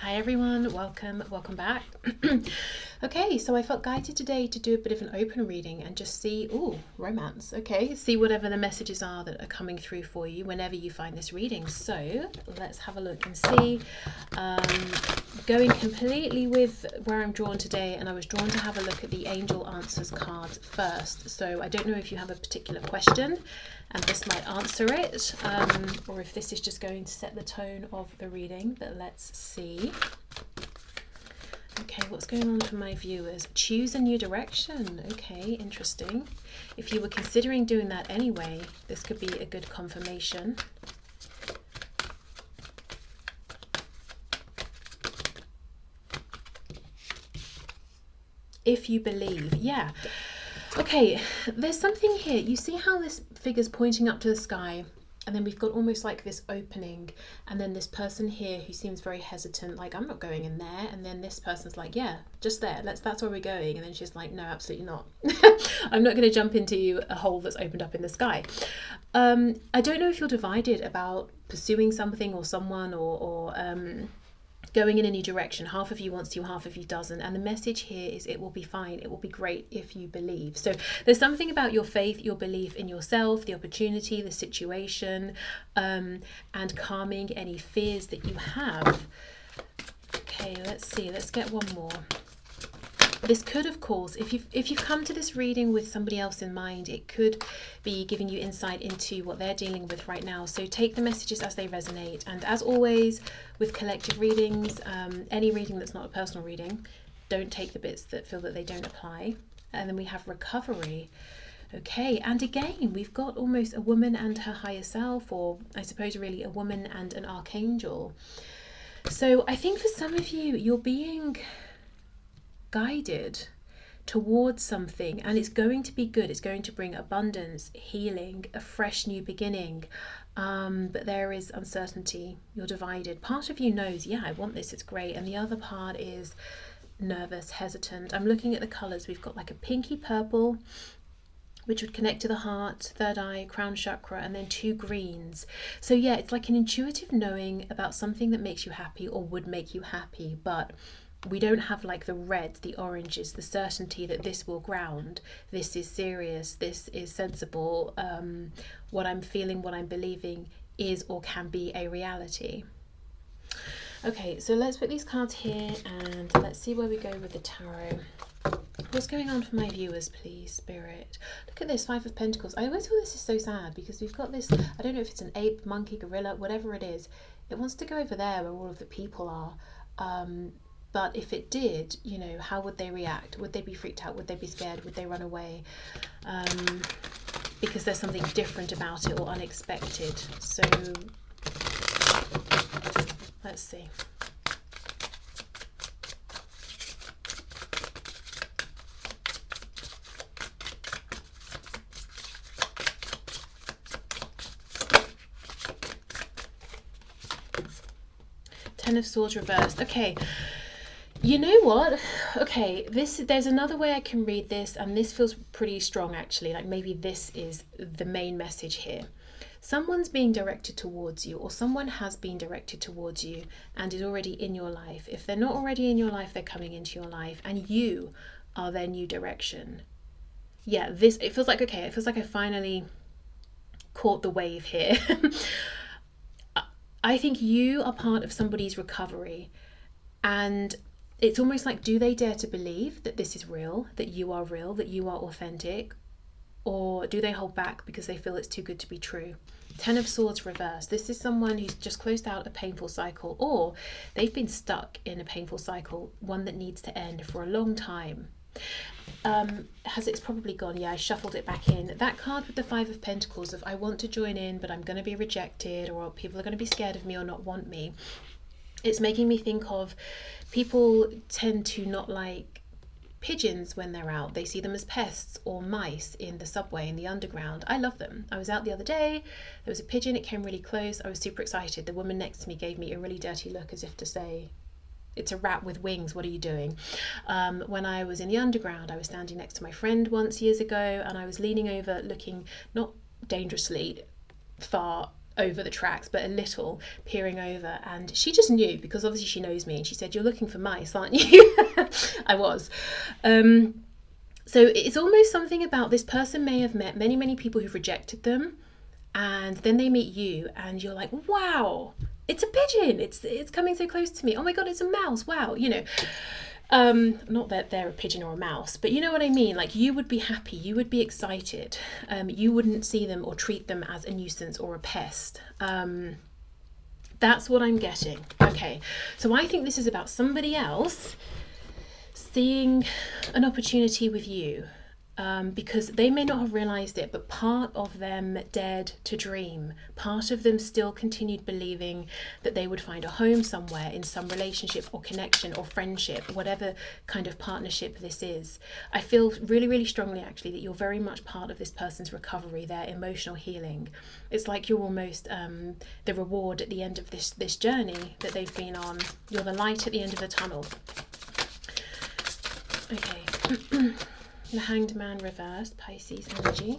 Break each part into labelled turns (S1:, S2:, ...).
S1: Hi everyone, welcome back. Okay, so I felt guided today to do a bit of an open reading and just see, romance, okay, see whatever the messages are that are coming through for you whenever you find this reading. So let's have a look and see. Going completely with where I'm drawn today, and I was drawn to have a look at the Angel Answers cards first. So I don't know if you have a particular question and this might answer it, or if this is just going to set the tone of the reading, but let's see. Okay, what's going on for my viewers? Choose a new direction. Okay, interesting. If you were considering doing that anyway, this could be a good confirmation. If you believe, yeah. Okay, there's something here. You see how this figure's pointing up to the sky? And then we've got almost like this opening, and then this person here who seems very hesitant, like, I'm not going in there. And then this person's like, yeah, just there, that's where we're going. And then she's like, no, absolutely not. I'm not going to jump into a hole that's opened up in the sky. I don't know if you're divided about pursuing something or someone, or going in a new direction. Half of you wants to, half of you doesn't. And the message here is it will be fine. It will be great if you believe. So there's something about your faith, your belief in yourself, the opportunity, the situation, and calming any fears that you have. Okay, let's see. Let's get one more. This could, of course, if you've come to this reading with somebody else in mind, it could be giving you insight into what they're dealing with right now. So take the messages as they resonate. And as always, with collective readings, any reading that's not a personal reading, don't take the bits that feel that they don't apply. And then we have recovery. Okay, and again, we've got almost a woman and her higher self, or I suppose really a woman and an archangel. So I think for some of you, you're being guided towards something, and it's going to be good. It's going to bring abundance, healing, a fresh new beginning, but there is uncertainty. You're divided. Part of you knows, yeah, I want this, it's great, and the other part is nervous, hesitant. I'm looking at the colors. We've got like a pinky purple, which would connect to the heart, third eye, crown chakra, and then two greens. So yeah, it's like an intuitive knowing about something that makes you happy or would make you happy, but we don't have like the reds, the oranges, the certainty that this will ground, this is serious, this is sensible, what I'm feeling, what I'm believing is or can be a reality. Okay, so let's put these cards here and let's see where we go with the tarot. What's going on for my viewers, please, Spirit? Look at this, 5 of Pentacles. I always feel this is so sad because we've got this, I don't know if it's an ape, monkey, gorilla, whatever it is. It wants to go over there where all of the people are. But if it did, you know, how would they react? Would they be freaked out? Would they be scared? Would they run away? Because there's something different about it or unexpected. So let's see. Ten of Swords reversed. Okay. You know what? Okay, there's another way I can read this, and this feels pretty strong actually. Like maybe this is the main message here. Someone's being directed towards you, or someone has been directed towards you and is already in your life. If they're not already in your life, they're coming into your life, and you are their new direction. Yeah, it feels like, okay, it feels like I finally caught the wave here. I think you are part of somebody's recovery, and it's almost like, do they dare to believe that this is real, that you are real, that you are authentic, or do they hold back because they feel it's too good to be true? 10 of Swords reversed. This is someone who's just closed out a painful cycle, or they've been stuck in a painful cycle, one that needs to end for a long time. It's probably gone. Yeah, I shuffled it back in. That card with the 5 of Pentacles of I want to join in, but I'm going to be rejected, or people are going to be scared of me or not want me. It's making me think of people tend to not like pigeons when they're out. They see them as pests, or mice in the subway, in the underground. I love them. I was out the other day, there was a pigeon, it came really close. I was super excited. The woman next to me gave me a really dirty look as if to say, it's a rat with wings, what are you doing? When I was in the underground, I was standing next to my friend once years ago, and I was leaning over looking not dangerously far over the tracks, but a little peering over. And she just knew, because obviously she knows me, and she said, "You're looking for mice, aren't you?" I was. So it's almost something about this person may have met many, many people who've rejected them, and then they meet you and you're like, wow, it's a pigeon, it's coming so close to me, oh my god, it's a mouse, wow, you know. Not that they're a pigeon or a mouse, but you know what I mean, like you would be happy, you would be excited, you wouldn't see them or treat them as a nuisance or a pest. That's what I'm getting. Okay, so I think this is about somebody else seeing an opportunity with you, because they may not have realized it, but part of them dared to dream. Part of them still continued believing that they would find a home somewhere in some relationship or connection or friendship, whatever kind of partnership this is. I feel really, really strongly actually that you're very much part of this person's recovery, their emotional healing. It's like you're almost the reward at the end of this journey that they've been on. You're the light at the end of the tunnel. Okay. The Hanged Man reversed, Pisces energy.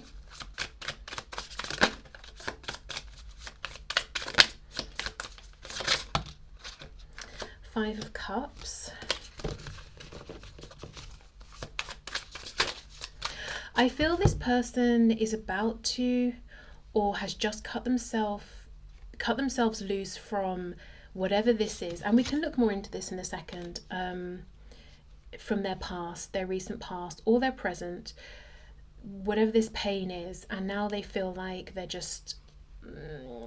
S1: Five of Cups. I feel this person is about to, or has just cut themselves loose from whatever this is, and we can look more into this in a second. From their past, their recent past, or their present, whatever this pain is, and now they feel like they're just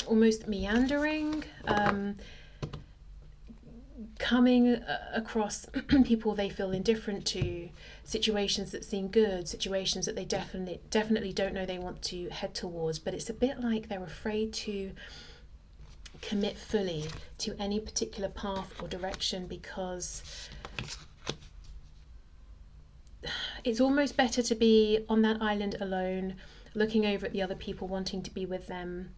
S1: almost meandering, coming across people they feel indifferent to, situations that seem good, situations that they definitely don't know they want to head towards, but it's a bit like they're afraid to commit fully to any particular path or direction, because it's almost better to be on that island alone, looking over at the other people, wanting to be with them,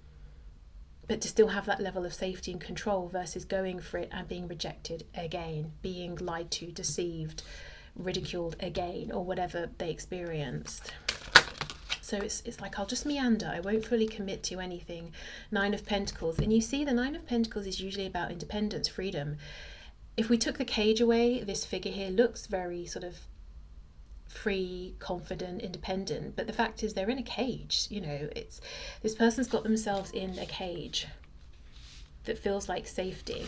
S1: but to still have that level of safety and control, versus going for it and being rejected again, being lied to, deceived, ridiculed again, or whatever they experienced. So it's like, I'll just meander, I won't fully commit to anything. Nine of Pentacles, and you see the Nine of Pentacles is usually about independence, freedom. If we took the cage away, this figure here looks very sort of free, confident, independent, but the fact is they're in a cage. You know, it's this person's got themselves in a cage that feels like safety.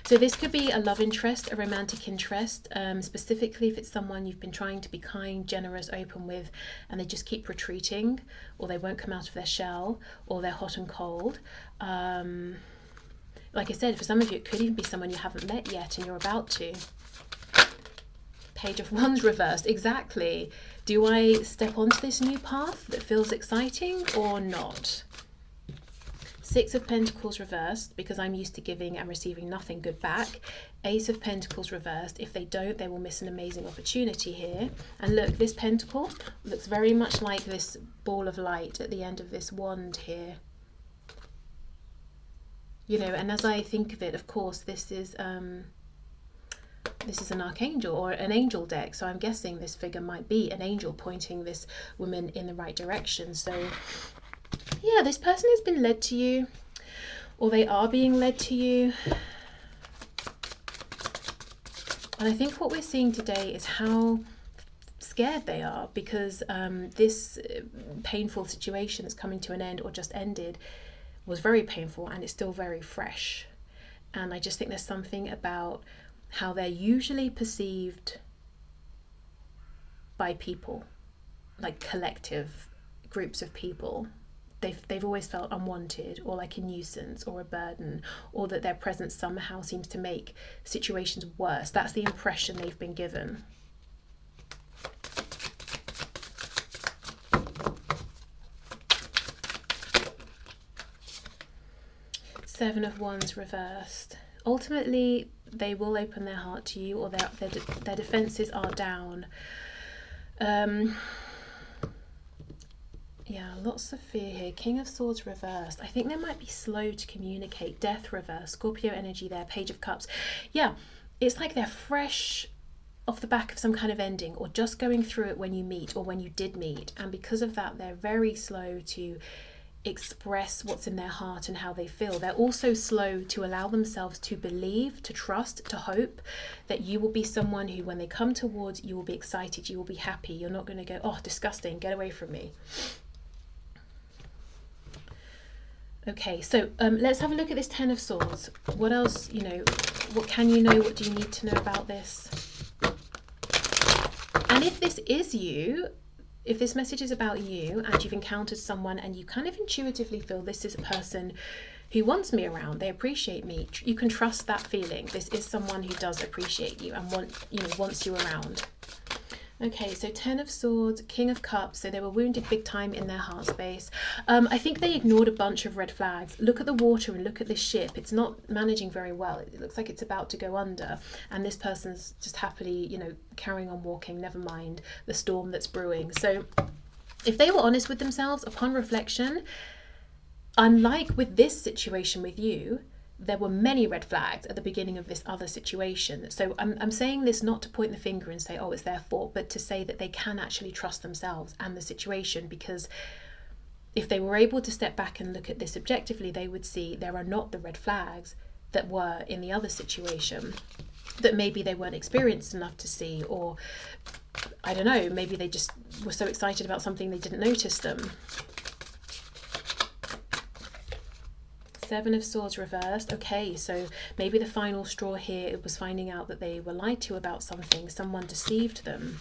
S1: So this could be a love interest, a romantic interest, specifically if it's someone you've been trying to be kind, generous, open with, and they just keep retreating, or they won't come out of their shell, or they're hot and cold. Like I said, for some of you it could even be someone you haven't met yet and you're about to. Page of Wands reversed. Exactly. Do I step onto this new path that feels exciting or not? Six of Pentacles reversed, because I'm used to giving and receiving nothing good back. Ace of Pentacles reversed. If they don't, they will miss an amazing opportunity here. And look, this pentacle looks very much like this ball of light at the end of this wand here. You know, and as I think of it, of course, this is an archangel or an angel deck, so I'm guessing this figure might be an angel pointing this woman in the right direction. So yeah, this person has been led to you, or they are being led to you. And I think what we're seeing today is how scared they are, because this painful situation that's coming to an end or just ended was very painful, and it's still very fresh. And I just think there's something about how they're usually perceived by people, like collective groups of people. They've always felt unwanted, or like a nuisance or a burden, or that their presence somehow seems to make situations worse. That's the impression they've been given. Seven of Wands reversed. Ultimately, they will open their heart to you, or their defenses are down. Yeah, lots of fear here. King of Swords reversed. I think they might be slow to communicate. Death reversed. Scorpio energy there. Page of Cups. Yeah, it's like they're fresh off the back of some kind of ending, or just going through it when you meet, or when you did meet. And because of that, they're very slow to express what's in their heart and how they feel. They're also slow to allow themselves to believe, to trust, to hope that you will be someone who, when they come towards you, will be excited, you will be happy. You're not going to go, oh, disgusting, get away from me. Okay, so let's have a look at this Ten of Swords. What else, what can you know? What do you need to know about this? And if this is you, if this message is about you and you've encountered someone and you kind of intuitively feel this is a person who wants me around, they appreciate me, you can trust that feeling. This is someone who does appreciate you and wants you around. Okay, so Ten of Swords, King of Cups, so they were wounded big time in their heart space. I think they ignored a bunch of red flags. Look at the water and look at this ship. It's not managing very well. It looks like it's about to go under. And this person's just happily, carrying on walking, never mind the storm that's brewing. So if they were honest with themselves upon reflection, unlike with this situation with you, there were many red flags at the beginning of this other situation. So I'm saying this not to point the finger and say, oh, it's their fault, but to say that they can actually trust themselves and the situation, because if they were able to step back and look at this objectively, they would see there are not the red flags that were in the other situation, that maybe they weren't experienced enough to see, or I don't know, maybe they just were so excited about something they didn't notice them. Seven of Swords reversed. Okay, so maybe the final straw here, it was finding out that they were lied to about something. Someone deceived them.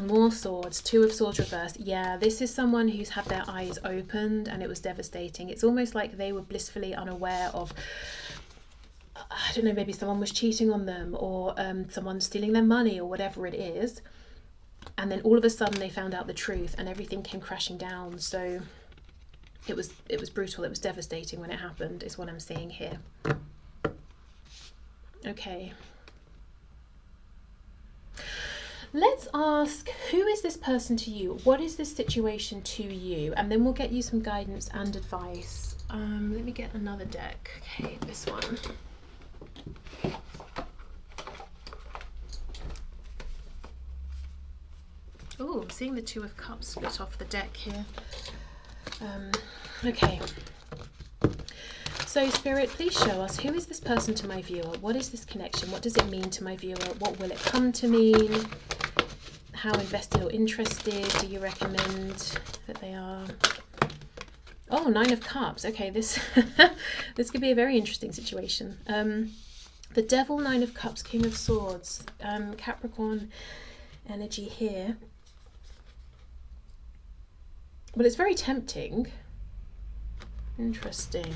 S1: More swords. Two of Swords reversed. Yeah, this is someone who's had their eyes opened and it was devastating. It's almost like they were blissfully unaware of, I don't know, maybe someone was cheating on them, or someone stealing their money, or whatever it is. And then all of a sudden they found out the truth and everything came crashing down. So it was brutal. It was devastating when it happened, is what I'm seeing here. Okay. Let's ask, who is this person to you? What is this situation to you? And then we'll get you some guidance and advice. Let me get another deck. Okay, this one. Oh, I'm seeing the Two of Cups split off the deck here. Okay. So, Spirit, please show us, who is this person to my viewer? What is this connection? What does it mean to my viewer? What will it come to mean? How invested or interested do you recommend that they are? Oh, Nine of Cups. Okay, this this could be a very interesting situation. The Devil, Nine of Cups, King of Swords, Capricorn energy here. But it's very tempting. Interesting.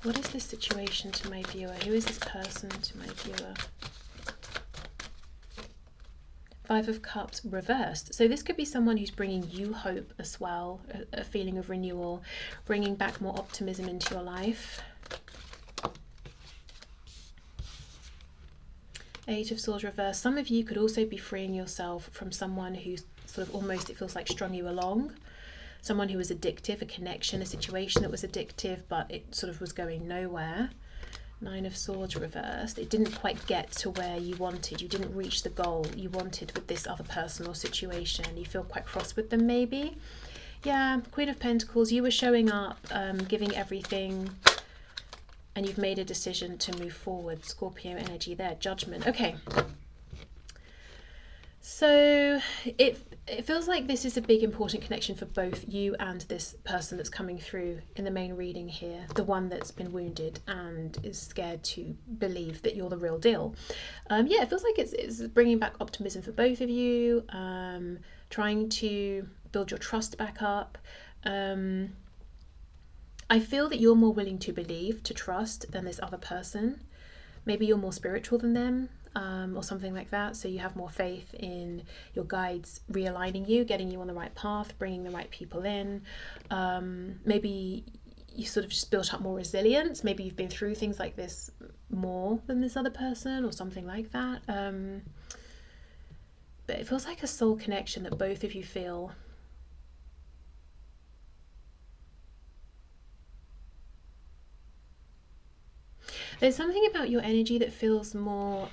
S1: What is this situation to my viewer? Who is this person to my viewer? Five of Cups reversed. So this could be someone who's bringing you hope as well, a feeling of renewal, bringing back more optimism into your life. Eight of Swords reversed. Some of you could also be freeing yourself from someone who's sort of almost, it feels like, strung you along. Someone who was addictive, a connection, a situation that was addictive, but it sort of was going nowhere. Nine of Swords reversed. It didn't quite get to where you wanted. You didn't reach the goal you wanted with this other person or situation. You feel quite cross with them, maybe. Yeah, Queen of Pentacles, you were showing up, giving everything, and you've made a decision to move forward. Scorpio energy there, Judgment. Okay. So it feels like this is a big important connection for both you and this person that's coming through in the main reading here, the one that's been wounded and is scared to believe that you're the real deal. Yeah, it feels like it's bringing back optimism for both of you, trying to build your trust back up. I feel that you're more willing to believe, to trust than this other person. Maybe you're more spiritual than them, or something like that. So you have more faith in your guides realigning you, getting you on the right path, bringing the right people in. Maybe you sort of just built up more resilience. Maybe you've been through things like this more than this other person or something like that. But it feels like a soul connection that both of you feel. There's something about your energy that feels more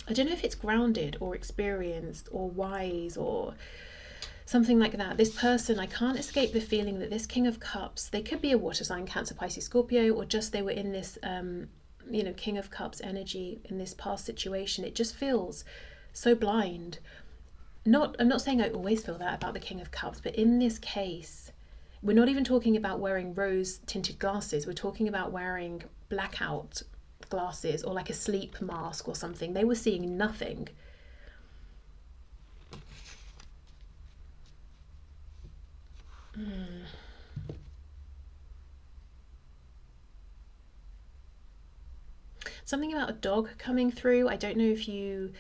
S1: I don't know if it's grounded or experienced or wise or something like that. This person, I can't escape the feeling that this King of Cups, they could be a water sign, Cancer, Pisces, Scorpio, or just they were in this, King of Cups energy in this past situation. It just feels so blind. I'm not saying I always feel that about the King of Cups, but in this case, we're not even talking about wearing rose tinted glasses. We're talking about wearing blackout glasses or like a sleep mask or something. They were seeing nothing. Something about a dog coming through. I don't know if you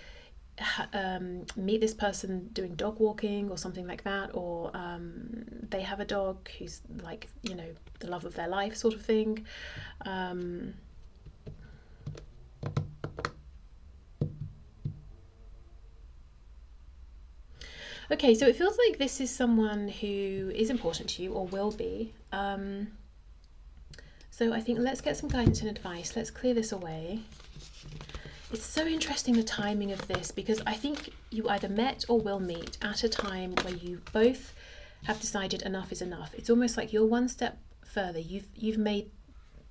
S1: meet this person doing dog walking or something like that, or they have a dog who's like, the love of their life sort of thing. Okay, so it feels like this is someone who is important to you or will be. So I think let's get some guidance and advice. Let's clear this away. It's so interesting, the timing of this, because I think you either met or will meet at a time where you both have decided enough is enough. It's almost like you're one step further. You've made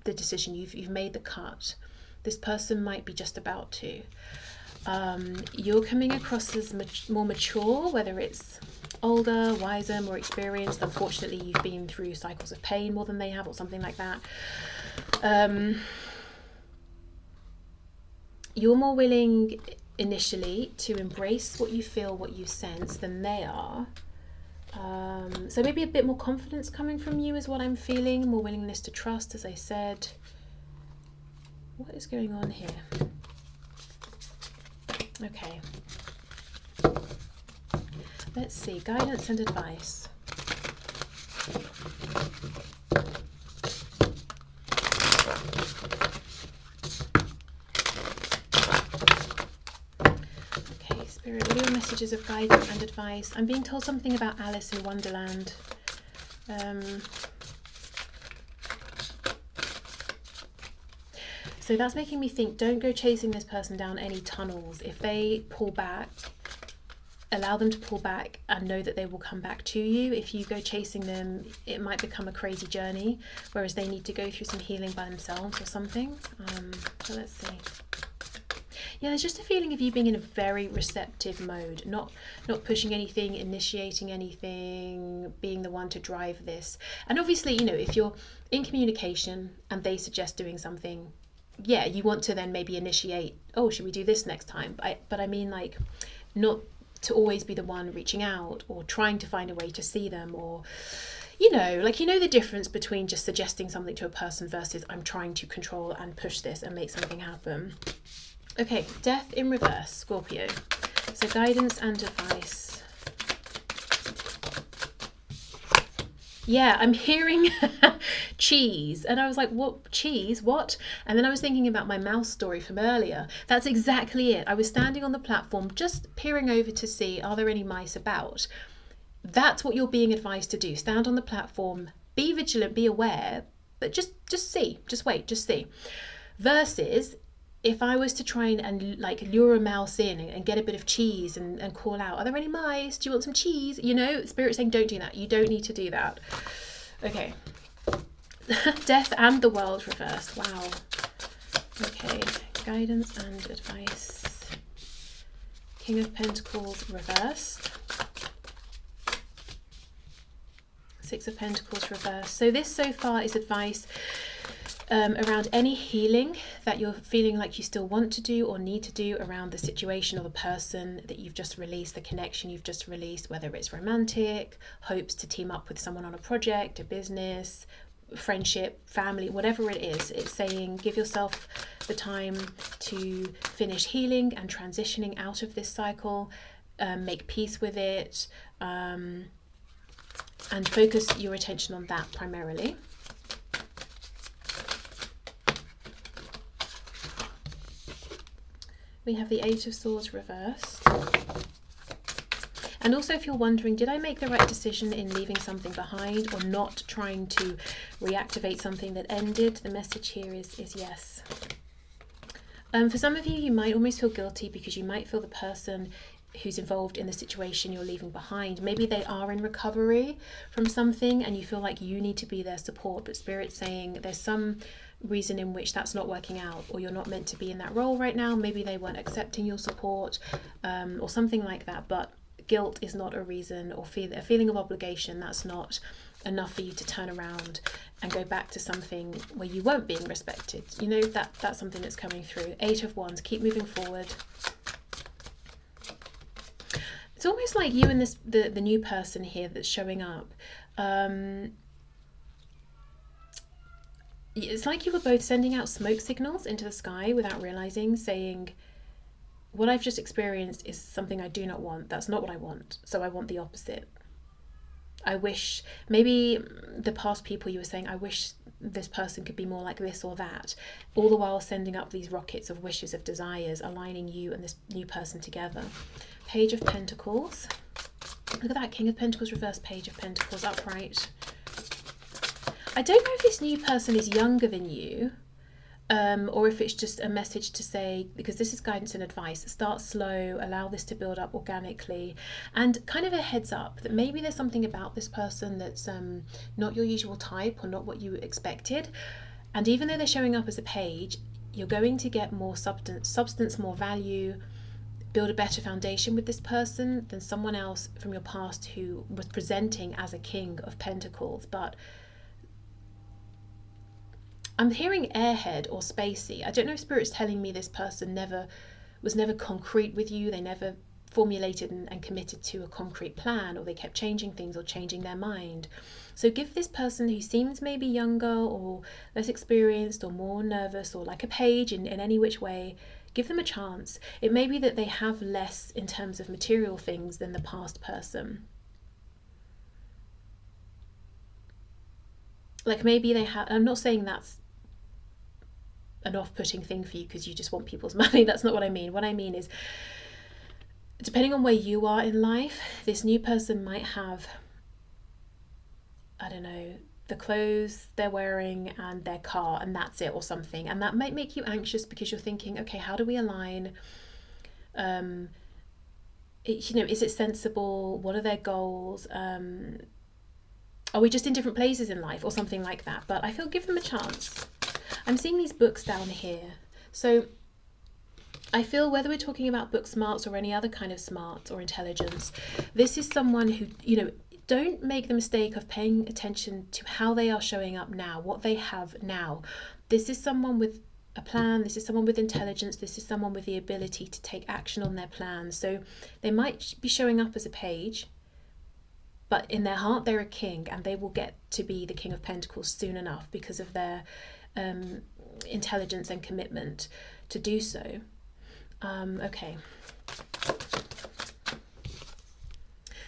S1: the decision. You've made the cut. This person might be just about to. You're coming across as more mature, whether it's older, wiser, more experienced. Unfortunately, you've been through cycles of pain more than they have, or something like that. You're more willing initially to embrace what you feel, what you sense, than they are. So maybe a bit more confidence coming from you is what I'm feeling, more willingness to trust, as I said. What is going on here? Okay. Let's see, guidance and advice. Okay, Spirit, what are your messages of guidance and advice? I'm being told something about Alice in Wonderland. So that's making me think, don't go chasing this person down any tunnels. If they pull back, allow them to pull back and know that they will come back to you. If you go chasing them, it might become a crazy journey, whereas they need to go through some healing by themselves or something. So let's see. Yeah, there's just a feeling of you being in a very receptive mode, not pushing anything, initiating anything, being the one to drive this. And obviously, if you're in communication and they suggest doing something, yeah, you want to then maybe initiate, oh, should we do this next time? But I mean, like, not to always be the one reaching out or trying to find a way to see them, or the difference between just suggesting something to a person versus I'm trying to control and push this and make something happen. Okay, Death in reverse, Scorpio. So guidance and advice. Yeah, I'm hearing cheese. And I was like, what? Cheese? What? And then I was thinking about my mouse story from earlier. That's exactly it. I was standing on the platform just peering over to see, are there any mice about? That's what you're being advised to do. Stand on the platform, be vigilant, be aware, but just see, just wait, just see. Versus, if I was to try and like lure a mouse in and get a bit of cheese and call out, are there any mice? Do you want some cheese? Spirit saying, don't do that. You don't need to do that. Okay. Death and the World reversed. Wow. Okay. Guidance and advice. King of Pentacles reversed. Six of Pentacles reversed. So this so far is advice around any healing that you're feeling like you still want to do or need to do around the situation or the person that you've just released, the connection you've just released, whether it's romantic, hopes to team up with someone on a project, a business, friendship, family, whatever it is. It's saying give yourself the time to finish healing and transitioning out of this cycle, make peace with it, and focus your attention on that primarily. We have the Eight of Swords reversed. And also, if you're wondering, did I make the right decision in leaving something behind or not trying to reactivate something that ended? The message here is yes. For some of you, you might almost feel guilty because you might feel the person who's involved in the situation you're leaving behind, maybe they are in recovery from something and you feel like you need to be their support, but Spirit's saying there's some reason in which that's not working out, or you're not meant to be in that role right now. Maybe they weren't accepting your support, or something like that. But guilt is not a reason, or a feeling of obligation. That's not enough for you to turn around and go back to something where you weren't being respected. You know, that's something that's coming through. 8 of Wands, keep moving forward. It's almost like you and the new person here that's showing up. It's like you were both sending out smoke signals into the sky without realizing, saying, what I've just experienced is something I do not want. That's not what I want. So I want the opposite. I wish, maybe the past people you were saying, I wish this person could be more like this or that, all the while sending up these rockets of wishes, of desires, aligning you and this new person together. Page of Pentacles. Look at that, King of Pentacles reverse, Page of Pentacles upright. I don't know if this new person is younger than you, or if it's just a message to say, because this is guidance and advice, start slow, allow this to build up organically, and kind of a heads up that maybe there's something about this person that's not your usual type or not what you expected. And even though they're showing up as a page, you're going to get more substance, more value, build a better foundation with this person than someone else from your past who was presenting as a King of Pentacles. But I'm hearing airhead or spacey. I don't know if Spirit's telling me this person was never concrete with you. They never formulated and committed to a concrete plan, or they kept changing things or changing their mind. So give this person who seems maybe younger or less experienced or more nervous or like a page in any which way, give them a chance. It may be that they have less in terms of material things than the past person. Like maybe they have, I'm not saying that's an off-putting thing for you because you just want people's money. That's not what I mean. What I mean is, depending on where you are in life, this new person might have, I don't know, the clothes they're wearing and their car, and that's it, or something. And that might make you anxious because you're thinking, okay, how do we align? You know, is it sensible? What are their goals? Are we just in different places in life or something like that? But I feel give them a chance. I'm seeing these books down here. So I feel whether we're talking about book smarts or any other kind of smarts or intelligence, this is someone who, you know, don't make the mistake of paying attention to how they are showing up now, what they have now. This is someone with a plan. This is someone with intelligence. This is someone with the ability to take action on their plans. So they might be showing up as a page, but in their heart they're a king, and they will get to be the King of Pentacles soon enough because of their intelligence and commitment to do so. Okay.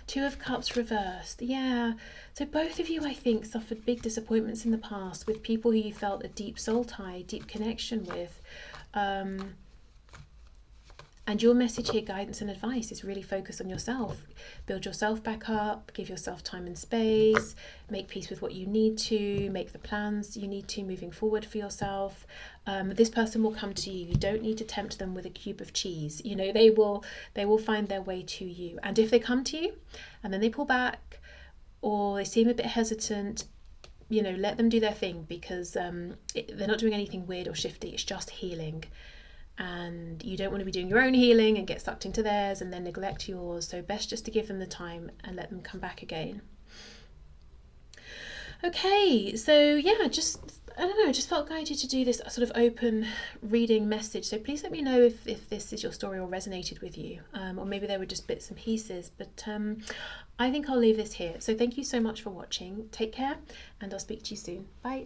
S1: 2 of Cups reversed. Yeah. So both of you, I think, suffered big disappointments in the past with people who you felt a deep soul tie, deep connection with. And your message here, guidance and advice, is really focus on yourself. Build yourself back up, give yourself time and space, make peace with what you need to, make the plans you need to moving forward for yourself. This person will come to you. You don't need to tempt them with a cube of cheese. You know, they will find their way to you. And if they come to you and then they pull back or they seem a bit hesitant, you know, let them do their thing, because they're not doing anything weird or shifty. It's just healing. And you don't want to be doing your own healing and get sucked into theirs and then neglect yours. So best just to give them the time and let them come back again. Okay, so yeah, I don't know, just felt guided to do this sort of open reading message. So please let me know if this is your story or resonated with you, or maybe there were just bits and pieces, but I think I'll leave this here. So thank you so much for watching. Take care, and I'll speak to you soon. Bye.